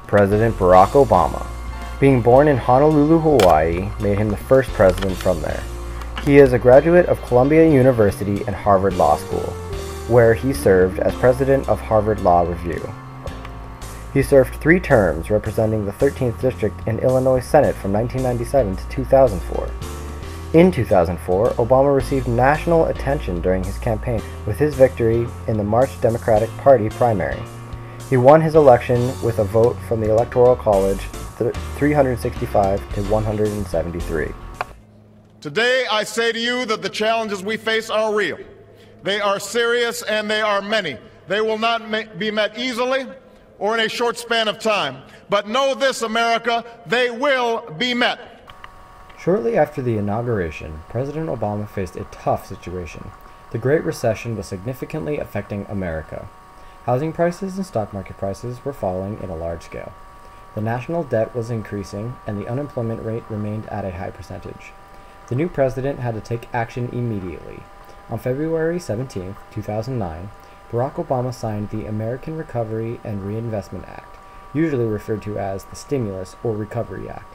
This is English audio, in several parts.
President Barack Obama. Being born in Honolulu, Hawaii, made him the first president from there. He is a graduate of Columbia University and Harvard Law School, where he served as president of Harvard Law Review. He served 3 terms representing the 13th District in Illinois Senate from 1997 to 2004. In 2004, Obama received national attention during his campaign with his victory in the March Democratic Party primary. He won his election with a vote from the Electoral College 365 to 173. Today, I say to you that the challenges we face are real. They are serious and they are many. They will not be met easily or in a short span of time. But know this, America, they will be met. Shortly after the inauguration, President Obama faced a tough situation. The Great Recession was significantly affecting America. Housing prices and stock market prices were falling in a large scale. The national debt was increasing, and the unemployment rate remained at a high percentage. The new president had to take action immediately. On February 17, 2009, Barack Obama signed the American Recovery and Reinvestment Act, usually referred to as the Stimulus or Recovery Act.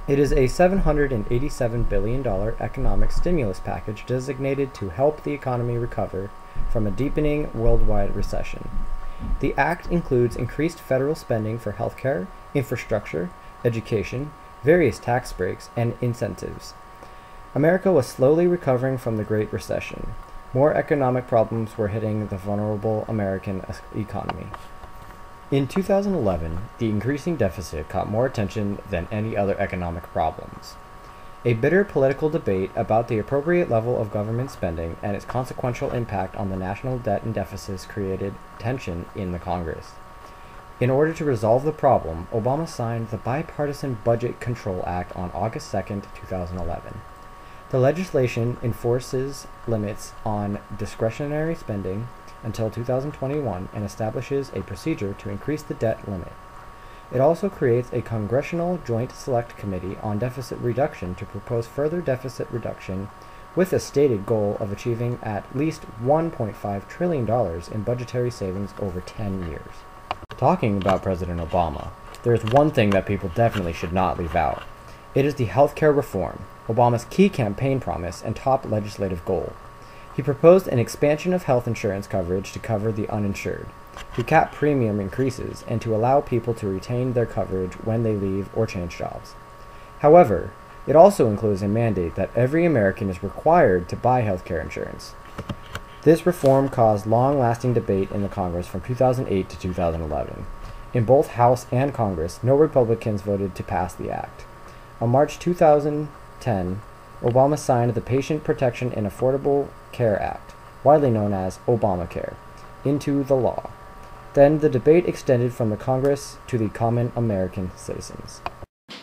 It is a $787 billion economic stimulus package designated to help the economy recover from a deepening worldwide recession. The act includes increased federal spending for healthcare, infrastructure, education, various tax breaks, and incentives. America was slowly recovering from the Great Recession. More economic problems were hitting the vulnerable American economy. In 2011, the increasing deficit caught more attention than any other economic problems. A bitter political debate about the appropriate level of government spending and its consequential impact on the national debt and deficits created tension in the Congress. In order to resolve the problem, Obama signed the Bipartisan Budget Control Act on August 2, 2011. The legislation enforces limits on discretionary spending until 2021 and establishes a procedure to increase the debt limit. It also creates a Congressional Joint Select Committee on Deficit Reduction to propose further deficit reduction with a stated goal of achieving at least $1.5 trillion in budgetary savings over 10 years. Talking about President Obama, there is one thing that people definitely should not leave out. It is the healthcare reform, Obama's key campaign promise and top legislative goal. He proposed an expansion of health insurance coverage to cover the uninsured, to cap premium increases, and to allow people to retain their coverage when they leave or change jobs. However, it also includes a mandate that every American is required to buy healthcare insurance. This reform caused long-lasting debate in the Congress from 2008 to 2011. In both House and Congress, no Republicans voted to pass the act. On March 2010, Obama signed the Patient Protection and Affordable Care Act, widely known as Obamacare, into the law. Then the debate extended from the Congress to the common American citizens.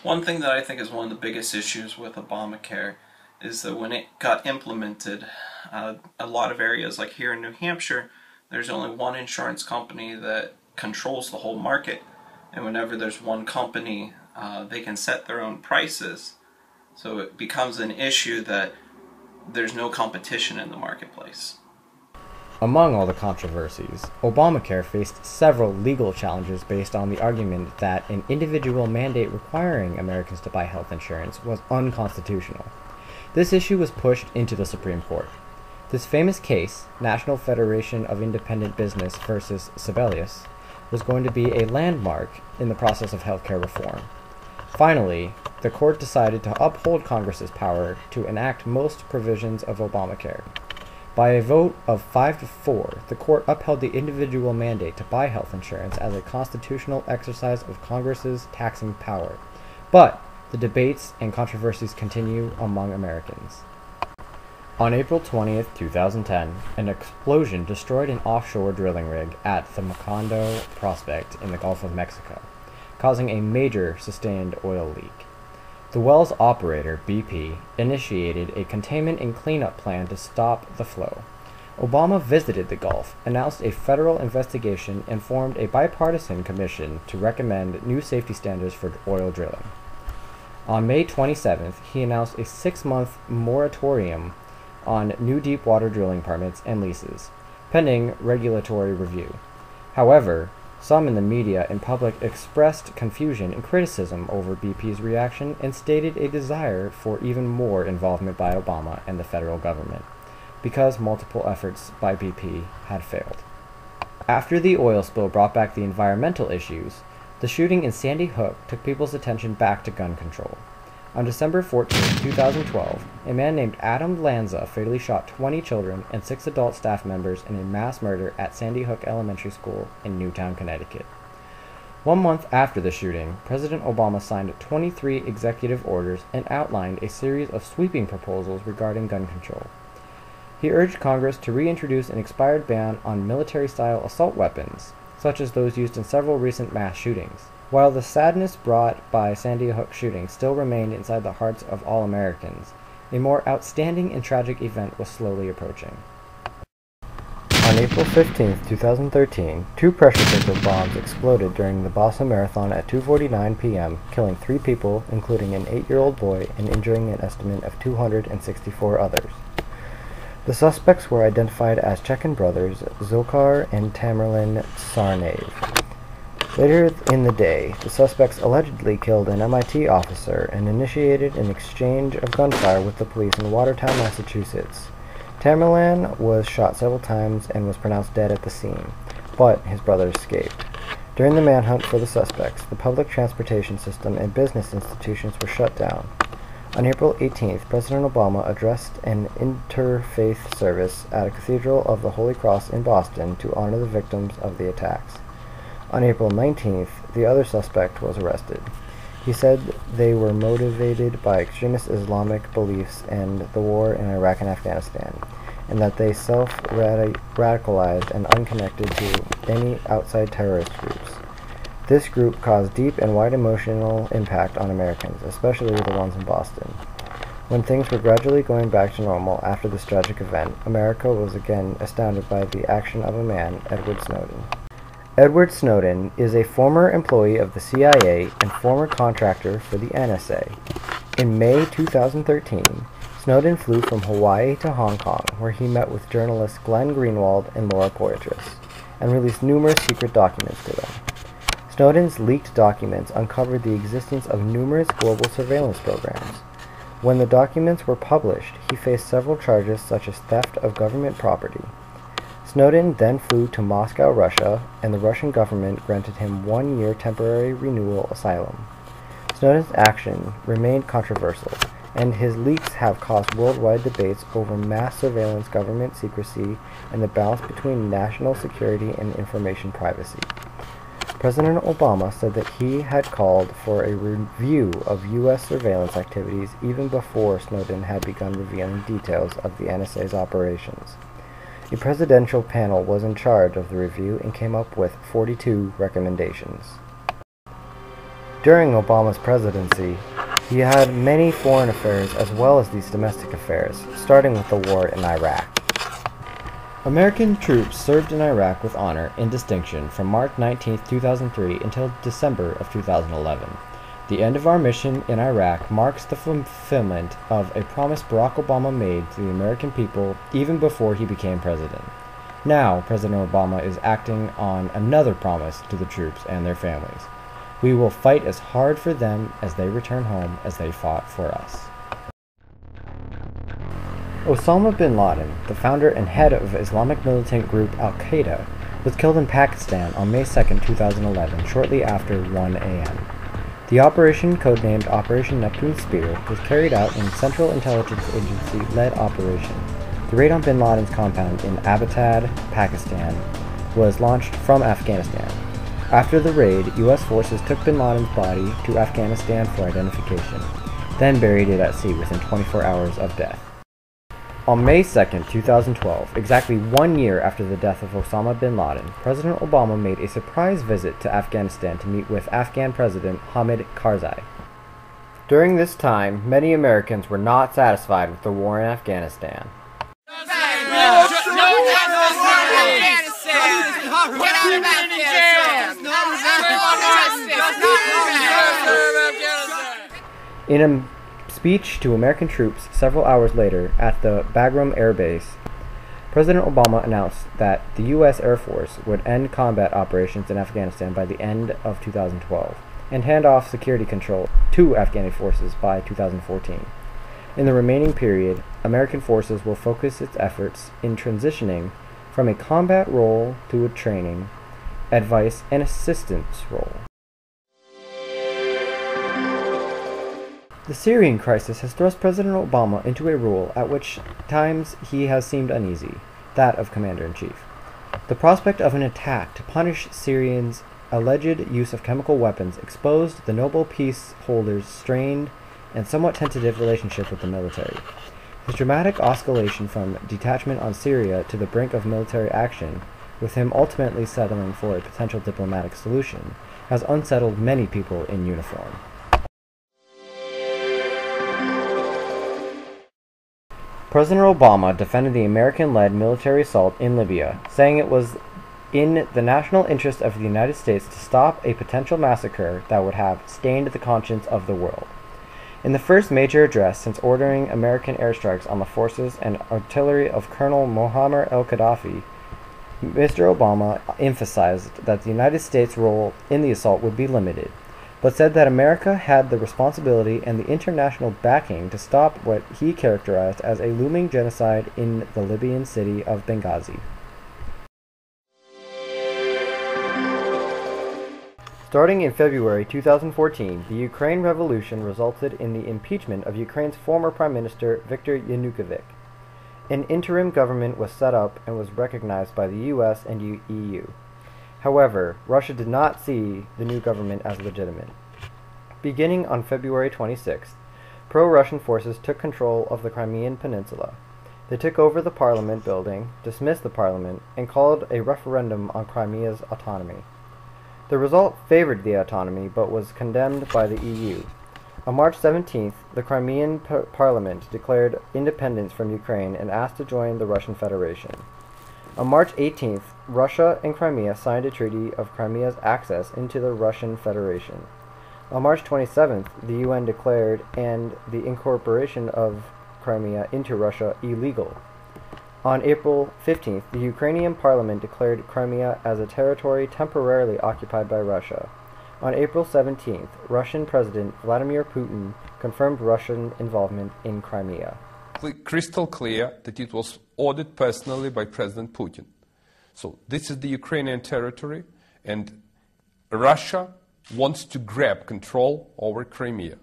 One thing that I think is one of the biggest issues with Obamacare is that when it got implemented, a lot of areas, like here in New Hampshire, there's only one insurance company that controls the whole market. And whenever there's one company, they can set their own prices. So it becomes an issue that there's no competition in the marketplace. Among all the controversies, Obamacare faced several legal challenges based on the argument that an individual mandate requiring Americans to buy health insurance was unconstitutional. This issue was pushed into the Supreme Court. This famous case, National Federation of Independent Business versus Sibelius, was going to be a landmark in the process of healthcare reform. Finally, the court decided to uphold Congress's power to enact most provisions of Obamacare. By a vote of 5 to 4, the court upheld the individual mandate to buy health insurance as a constitutional exercise of Congress's taxing power. But the debates and controversies continue among Americans. On April 20, 2010, an explosion destroyed an offshore drilling rig at the Macondo prospect in the Gulf of Mexico, causing a major sustained oil leak. The well's operator, BP, initiated a containment and cleanup plan to stop the flow. Obama visited the Gulf, announced a federal investigation, and formed a bipartisan commission to recommend new safety standards for oil drilling. On May 27th, he announced a 6-month moratorium on new deep water drilling permits and leases, pending regulatory review. However, Some in the media and public expressed confusion and criticism over BP's reaction and stated a desire for even more involvement by Obama and the federal government, because multiple efforts by BP had failed. After the oil spill brought back the environmental issues, the shooting in Sandy Hook took people's attention back to gun control. On December 14, 2012, a man named Adam Lanza fatally shot 20 children and 6 adult staff members in a mass murder at Sandy Hook Elementary School in Newtown, Connecticut. 1 month after the shooting, President Obama signed 23 executive orders and outlined a series of sweeping proposals regarding gun control. He urged Congress to reintroduce an expired ban on military-style assault weapons, such as those used in several recent mass shootings. While the sadness brought by Sandy Hook shooting still remained inside the hearts of all Americans, a more outstanding and tragic event was slowly approaching. On April 15, 2013, 2 pressure cooker bombs exploded during the Boston Marathon at 2:49 p.m., killing 3 people, including an 8-year-old boy, and injuring an estimate of 264 others. The suspects were identified as Chechen brothers Zohar and Tamerlan Tsarnaev. Later in the day, the suspects allegedly killed an MIT officer and initiated an exchange of gunfire with the police in Watertown, Massachusetts. Tamerlan was shot several times and was pronounced dead at the scene, but his brother escaped. During the manhunt for the suspects, the public transportation system and business institutions were shut down. On April 18th, President Obama addressed an interfaith service at a Cathedral of the Holy Cross in Boston to honor the victims of the attacks. On April 19th, the other suspect was arrested. He said they were motivated by extremist Islamic beliefs and the war in Iraq and Afghanistan, and that they self-radicalized and unconnected to any outside terrorist groups. This group caused deep and wide emotional impact on Americans, especially the ones in Boston. When things were gradually going back to normal after this tragic event, America was again astounded by the action of a man, Edward Snowden. Edward Snowden is a former employee of the CIA and former contractor for the NSA. In May 2013, Snowden flew from Hawaii to Hong Kong, where he met with journalists Glenn Greenwald and Laura Poitras, and released numerous secret documents to them. Snowden's leaked documents uncovered the existence of numerous global surveillance programs. When the documents were published, he faced several charges such as theft of government property. Snowden then flew to Moscow, Russia, and the Russian government granted him 1-year temporary renewal asylum. Snowden's action remained controversial, and his leaks have caused worldwide debates over mass surveillance, government secrecy, and the balance between national security and information privacy. President Obama said that he had called for a review of U.S. surveillance activities even before Snowden had begun revealing details of the NSA's operations. A presidential panel was in charge of the review and came up with 42 recommendations. During Obama's presidency, he had many foreign affairs as well as these domestic affairs, starting with the war in Iraq. American troops served in Iraq with honor and distinction from March 19, 2003 until December of 2011. The end of our mission in Iraq marks the fulfillment of a promise Barack Obama made to the American people even before he became president. Now, President Obama is acting on another promise to the troops and their families. We will fight as hard for them as they return home as they fought for us. Osama bin Laden, the founder and head of Islamic militant group Al-Qaeda, was killed in Pakistan on May 2, 2011, shortly after 1 a.m. The operation, codenamed Operation Neptune Spear, was carried out in a Central Intelligence Agency-led operation. The raid on bin Laden's compound in Abbottabad, Pakistan, was launched from Afghanistan. After the raid, U.S. forces took bin Laden's body to Afghanistan for identification, then buried it at sea within 24 hours of death. On May 2, 2012, exactly 1 year after the death of Osama bin Laden, President Obama made a surprise visit to Afghanistan to meet with Afghan President Hamid Karzai. During this time, many Americans were not satisfied with the war in Afghanistan. In a speech to American troops several hours later at the Bagram Air Base, President Obama announced that the U.S. Air Force would end combat operations in Afghanistan by the end of 2012 and hand off security control to Afghani forces by 2014. In the remaining period, American forces will focus its efforts in transitioning from a combat role to a training, advice, and assistance role. The Syrian crisis has thrust President Obama into a role at which times he has seemed uneasy, that of commander-in-chief. The prospect of an attack to punish Syrians' alleged use of chemical weapons exposed the Nobel Peace holder's strained and somewhat tentative relationship with the military. His dramatic oscillation from detachment on Syria to the brink of military action, with him ultimately settling for a potential diplomatic solution, has unsettled many people in uniform. President Obama defended the American-led military assault in Libya, saying it was in the national interest of the United States to stop a potential massacre that would have stained the conscience of the world. In the first major address since ordering American airstrikes on the forces and artillery of Colonel Muammar al-Gaddafi, Mr. Obama emphasized that the United States' role in the assault would be limited, but said that America had the responsibility and the international backing to stop what he characterized as a looming genocide in the Libyan city of Benghazi. Starting in February 2014, the Ukraine Revolution resulted in the impeachment of Ukraine's former Prime Minister Viktor Yanukovych. An interim government was set up and was recognized by the US and EU. However, Russia did not see the new government as legitimate. Beginning on February 26th, pro-Russian forces took control of the Crimean Peninsula. They took over the parliament building, dismissed the parliament, and called a referendum on Crimea's autonomy. The result favored the autonomy but was condemned by the EU. On March 17th, the Crimean parliament declared independence from Ukraine and asked to join the Russian Federation. On March 18th, Russia and Crimea signed a treaty of Crimea's access into the Russian Federation. On March 27th, the UN declared and the incorporation of Crimea into Russia illegal. On April 15th, the Ukrainian parliament declared Crimea as a territory temporarily occupied by Russia. On April 17th, Russian President Vladimir Putin confirmed Russian involvement in Crimea. Crystal clear that it was ordered personally by President Putin. So this is the Ukrainian territory, and Russia wants to grab control over Crimea.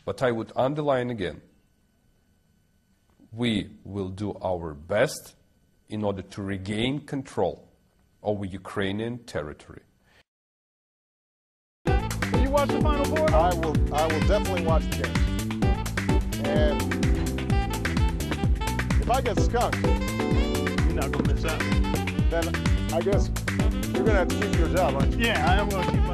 But I would underline again, we will do our best in order to regain control over Ukrainian territory. Will you watch the Final Four? I will definitely watch the game. And if I get skunked, You're not going to miss out. then I guess you're going to have to keep your job, aren't you? Yeah, I am going to keep